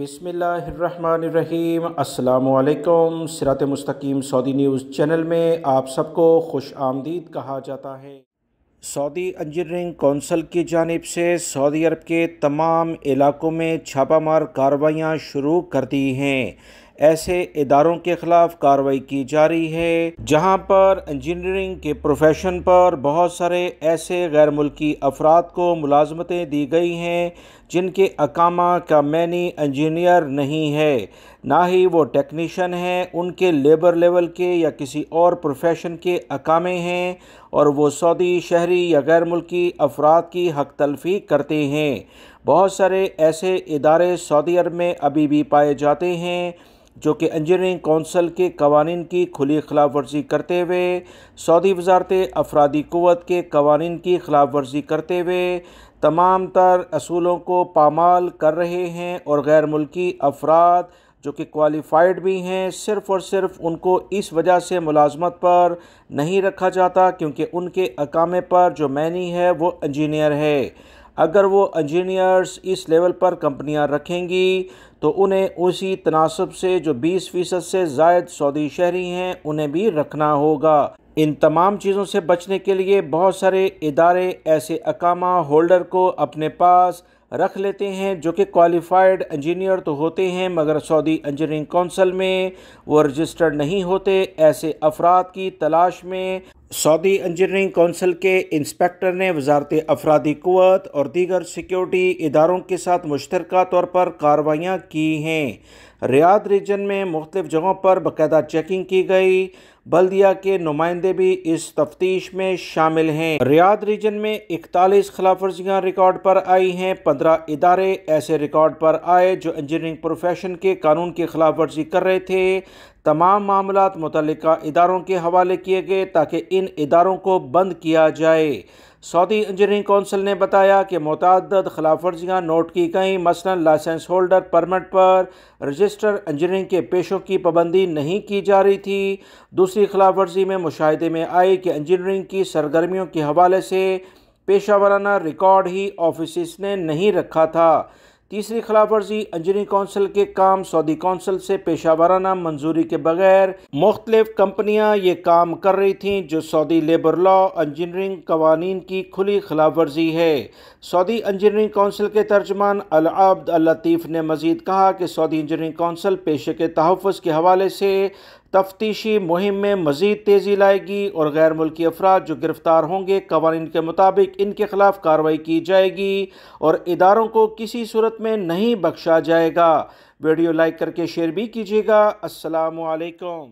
बिस्मिल्लाहिर्रहमानिर्रहीम। अस्सलामु अलैकुम। सिरात मुस्तकीम सऊदी न्यूज़ चैनल में आप सबको खुश आमदीद कहा जाता है। सऊदी इंजीनियरिंग कौंसिल की जानिब से सऊदी अरब के तमाम इलाकों में छापामार कार्रवाइयाँ शुरू कर दी हैं। ऐसे इदारों के ख़िलाफ़ कार्रवाई की जा रही है जहां पर इंजीनियरिंग के प्रोफेशन पर बहुत सारे ऐसे गैर मुल्की अफराद को मुलाजमतें दी गई हैं जिनके अकामा का मैनी इंजीनियर नहीं है, ना ही वो टेक्नीशियन हैं, उनके लेबर लेवल के या किसी और प्रोफेशन के अकामे हैं और वो सऊदी शहरी या गैर मुल्की अफराद की हक तलफी करते हैं। बहुत सारे ऐसे इदारे सऊदी अरब में अभी भी पाए जाते हैं जो कि इंजीनियरिंग कौंसिल के कवानीन की खुली खिलाफ वर्जी करते हुए, सऊदी वजारत अफरादी क़ुव्वत के कवानीन की खिलाफ वर्जी करते हुए तमाम तर असूलों को पामाल कर रहे हैं और गैर मुल्की अफराद जो कि क्वालिफ़ाइड भी हैं, सिर्फ़ और सिर्फ उनको इस वजह से मुलाजमत पर नहीं रखा जाता क्योंकि उनके अकामे पर जो मैनी है वो इंजीनियर है। अगर वो इंजीनियर्स इस लेवल पर कंपनियां रखेंगी तो उन्हें उसी तनासब से जो 20% से ज़ायद सऊदी शहरी हैं उन्हें भी रखना होगा। इन तमाम चीज़ों से बचने के लिए बहुत सारे इदारे ऐसे अकामा होल्डर को अपने पास रख लेते हैं जो कि क्वालिफ़ाइड इंजीनियर तो होते हैं मगर सऊदी इंजीनियरिंग कौंसिल में वो रजिस्टर्ड नहीं होते। ऐसे अफराद की तलाश में सऊदी इंजीनियरिंग कौंसिल के इंस्पेक्टर ने वजारत अफरादी क़ुव्वत और दीगर सिक्योरिटी इदारों के साथ मुश्तरका तौर पर कार्रवाइयाँ की हैं। रियाद रीजन में मुख्तलिफ़ जगहों पर बाकायदा चेकिंग की गई। बल्दिया के नुमाइंदे भी इस तफ्तीश में शामिल हैं। रियाद रीजन में 41 खिलाफ वर्जियाँ रिकॉर्ड पर आई हैं। 15 इदारे ऐसे रिकॉर्ड पर आए जो इंजीनियरिंग प्रोफेशन के कानून की खिलाफ वर्जी कर रहे थे। तमाम मामलात मुतल्लिका इदारों के हवाले किए गए ताकि इन इदारों को बंद किया जाए। सऊदी इंजीनियरिंग कौंसिल ने बताया कि मुतअद्दिद खिलाफ वर्जियाँ नोट की गई, मसलन लाइसेंस होल्डर परमिट पर रजिस्टर इंजीनियरिंग के पेशों की पाबंदी नहीं की जा रही थी। दूसरी खिलाफ वर्जी में मुशाहिदे में आई कि इंजीनियरिंग की सरगर्मियों के हवाले से पेशा वाराना रिकॉर्ड ही ऑफिस ने नहीं रखा था। तीसरी खिलाफ वर्जी इंजीनियरिंग कौंसिल के काम सऊदी कौंसिल से पेशा वाराना मंजूरी के बगैर मुख्तलिफ कंपनियां ये काम कर रही थीं जो सऊदी लेबर लॉ इंजीनियरिंग कवानीन की खुली खिलाफ वर्जी है। सऊदी इंजीनियरिंग कौंसिल के तर्जमान अल अब्द अल लतीफ़ ने मजीद कहा कि सऊदी इंजीनियरिंग कौंसिल पेशे के तहफ़्फ़ुज़ के हवाले से तफ्तीशी मुहिम में मज़ीद तेज़ी लाएगी और गैर मुल्की अफराद जो गिरफ़्तार होंगे कवानीन के मुताबिक इनके ख़िलाफ़ कार्रवाई की जाएगी और इदारों को किसी सूरत में नहीं बख्शा जाएगा। वीडियो लाइक करके शेयर भी कीजिएगा। अस्सलामु अलैकुम।